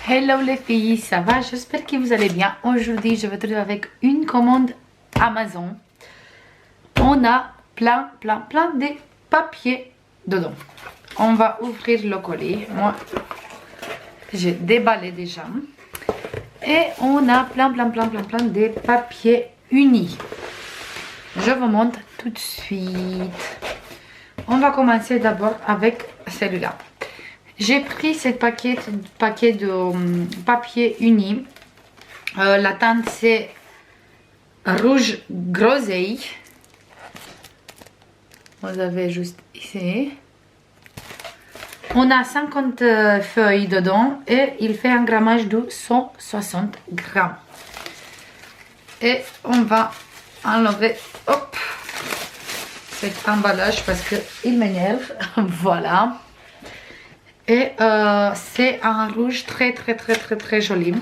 Hello les filles, ça va? J'espère que vous allez bien. Aujourd'hui, je vais te retrouver avec une commande Amazon. On a plein de papier dedans. On va ouvrir le colis. Moi, j'ai déballé déjà. Et on a plein de papiers unis. Je vous montre tout de suite. On va commencer d'abord avec celui-là. J'ai pris ce paquet de papier uni. La teinte c'est rouge groseille. Vous avez juste ici. On a 50 feuilles dedans et il fait un grammage de 160 grammes. Et on va enlever cet emballage parce qu'il m'énerve. Voilà. Et c'est un rouge très joli.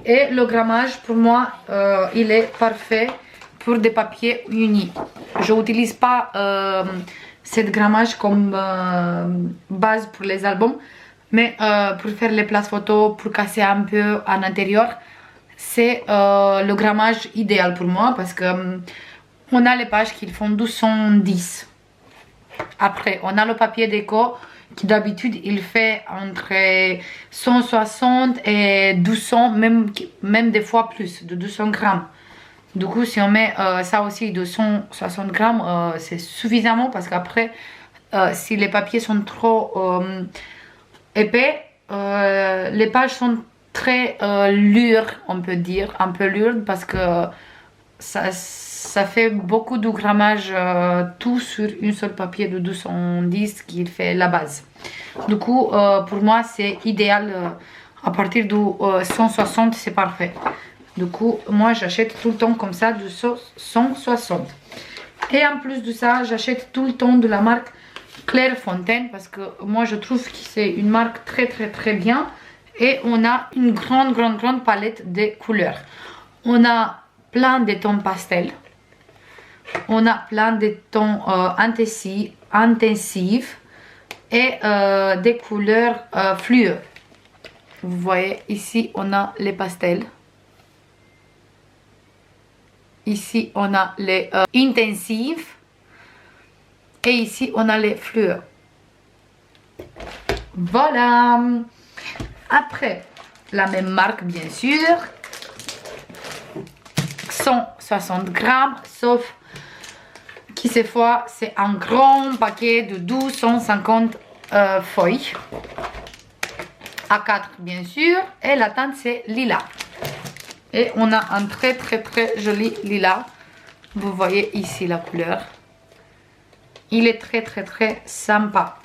Et le grammage pour moi il est parfait pour des papiers unis. Je n'utilise pas ce grammage comme base pour les albums, mais pour faire les places photos, pour casser un peu en intérieur, c'est le grammage idéal pour moi parce que on a les pages qui font 210. Après on a le papier déco qui d'habitude il fait entre 160 et 200, même des fois plus de 200 grammes. Du coup si on met ça aussi de 160 grammes c'est suffisamment, parce qu'après si les papiers sont trop épais, les pages sont très lourdes, on peut dire, un peu lourdes, parce que ça fait beaucoup de grammage tout sur une seule papier de 210 qui fait la base. Du coup pour moi c'est idéal, à partir de 160 c'est parfait. Du coup moi j'achète tout le temps comme ça de 160. Et en plus de ça j'achète tout le temps de la marque Clairefontaine, parce que moi je trouve que c'est une marque très bien. Et on a une grande palette de couleurs. On a plein de tons pastels. On a plein de tons intensifs et des couleurs fluo. Vous voyez ici on a les pastels. Ici on a les intensifs. Et ici on a les fluo. Voilà. Après, la même marque bien sûr. 160 grammes, sauf qui cette fois c'est un grand paquet de 250 feuilles. A4 bien sûr. Et la teinte c'est lilas. Et on a un très joli lilas. Vous voyez ici la couleur. Il est très sympa.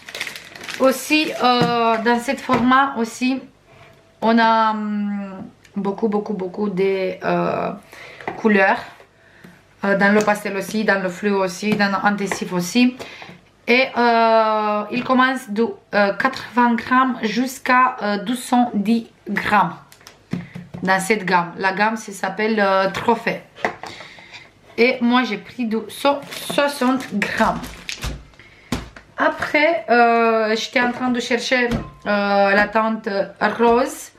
Aussi dans ce format aussi on a beaucoup de couleurs. Dans le pastel aussi, dans le fluo aussi, dans l'intensif aussi. Et il commence de 80 grammes jusqu'à 210 grammes dans cette gamme. La gamme s'appelle Trophée. Et moi j'ai pris de 160 grammes. Après j'étais en train de chercher la teinte rose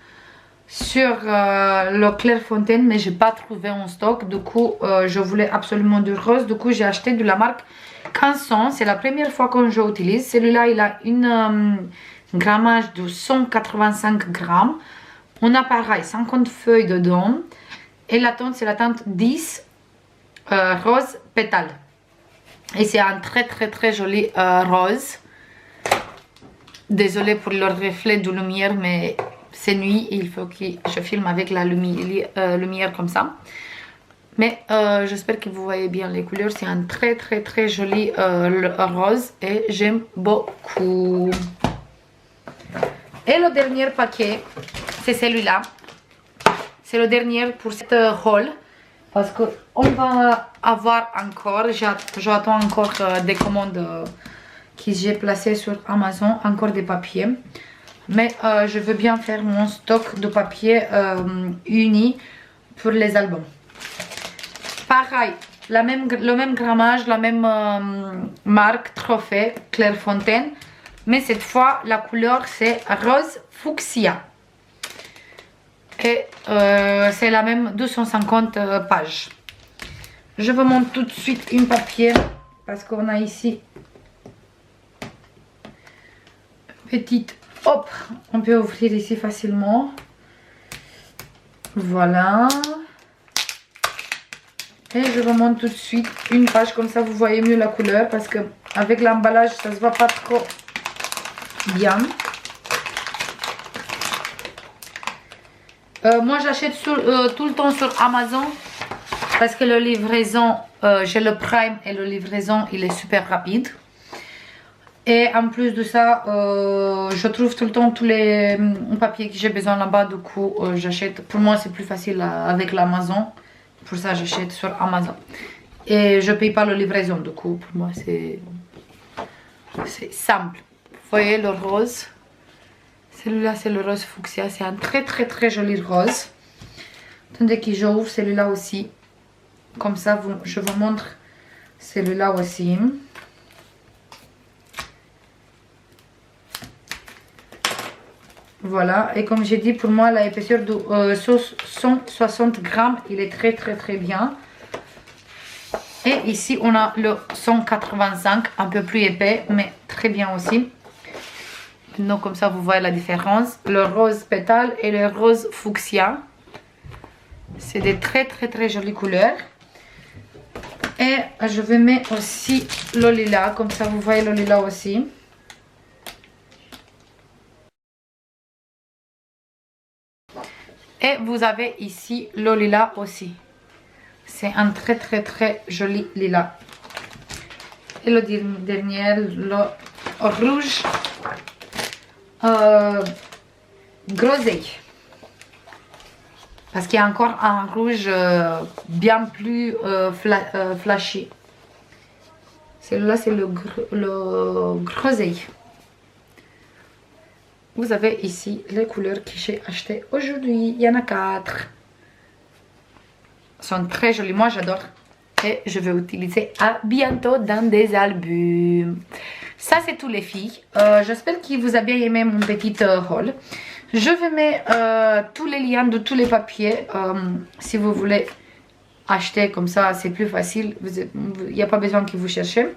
sur le Clairefontaine, mais j'ai pas trouvé en stock. Du coup je voulais absolument du rose. Du coup j'ai acheté de la marque Canson. C'est la première fois que je l'utilise. Celui-là il a une grammage de 185 grammes. On a pareil 50 feuilles dedans. Et la teinte c'est la teinte 10 rose pétale. Et c'est un très joli rose. Désolée pour le reflet de lumière, mais c'est nuit et il faut que je filme avec la lumière comme ça. Mais j'espère que vous voyez bien les couleurs. C'est un très joli rose et j'aime beaucoup. Et le dernier paquet c'est celui-là. C'est le dernier pour cette haul, parce qu'on va avoir encore, j'attends encore des commandes que j'ai placées sur Amazon, encore des papiers. Mais je veux bien faire mon stock de papier uni pour les albums. Pareil, le même grammage, la même marque Trophée Clairefontaine. Mais cette fois, la couleur c'est rose fuchsia. Et c'est la même 250 pages. Je vous montre tout de suite une papier parce qu'on a ici petite, hop, on peut ouvrir ici facilement. Voilà. Et je vous montre tout de suite une page, comme ça vous voyez mieux la couleur parce que avec l'emballage ça se voit pas trop bien. Moi j'achète tout le temps sur Amazon parce que la livraison, j'ai le Prime et la livraison il est super rapide. Et en plus de ça, je trouve tout le temps tous les papiers que j'ai besoin là-bas. Du coup, j'achète. Pour moi, c'est plus facile avec l'Amazon. Pour ça, j'achète sur Amazon. Et je paye pas la livraison. Du coup, pour moi, c'est simple. Vous voyez le rose. Celui-là, c'est le rose fuchsia. C'est un très joli rose. Attendez que j'ouvre celui-là aussi. Comme ça, je vous montre celui-là aussi. Voilà, et comme j'ai dit, pour moi, l'épaisseur de 160 grammes, il est très bien. Et ici, on a le 185, un peu plus épais, mais très bien aussi. Donc, comme ça, vous voyez la différence. Le rose pétale et le rose fuchsia. C'est des très jolies couleurs. Et je vais mettre aussi le lilas, comme ça, vous voyez le lilas aussi. Et vous avez ici le lilas aussi. C'est un très joli lilas. Et le dernier, le rouge groseille. Parce qu'il y a encore un rouge bien plus flashy. Celui-là, c'est le groseille. Vous avez ici les couleurs que j'ai achetées aujourd'hui. Il y en a 4. Elles sont très jolies. Moi, j'adore. Et je vais utiliser à bientôt dans des albums. Ça, c'est tous les filles. J'espère que vous avez bien aimé mon petit haul. Je vais mettre tous les liens de tous les papiers. Si vous voulez acheter comme ça, c'est plus facile. Il n'y a pas besoin que vous cherchiez.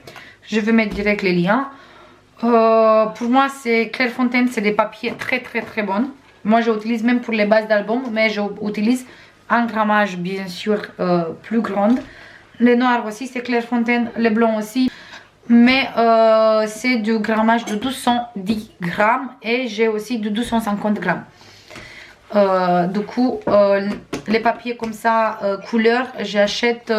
Je vais mettre direct les liens. Pour moi, c'est Clairefontaine, c'est des papiers très bons. Moi, j'utilise même pour les bases d'album, mais j'utilise un grammage bien sûr plus grand. Les noirs aussi, c'est Clairefontaine, les blancs aussi. Mais c'est du grammage de 210 grammes et j'ai aussi de 250 grammes. Du coup, les papiers comme ça, couleur, j'achète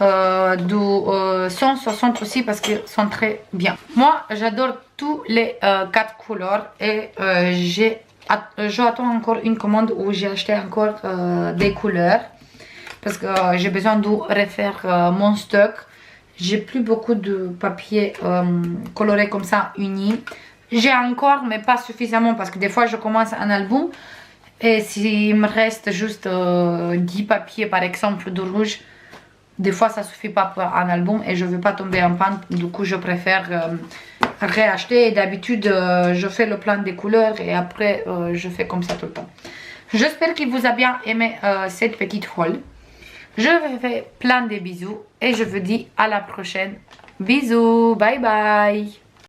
de 160 aussi parce qu'ils sont très bien. Moi, j'adore tous les 4 couleurs et j'attends encore une commande où j'ai acheté encore des couleurs parce que j'ai besoin de refaire mon stock. J'ai plus beaucoup de papier coloré comme ça unis. J'ai encore mais pas suffisamment parce que des fois je commence un album et s'il me reste juste 10 papiers par exemple de rouge, des fois ça suffit pas pour un album et je veux pas tomber en panne. Du coup je préfère réacheter et d'habitude je fais le plan des couleurs et après je fais comme ça tout le temps. J'espère qu'il vous a bien aimé cette petite haul. Je vous fais plein de bisous et je vous dis à la prochaine. Bisous, bye bye.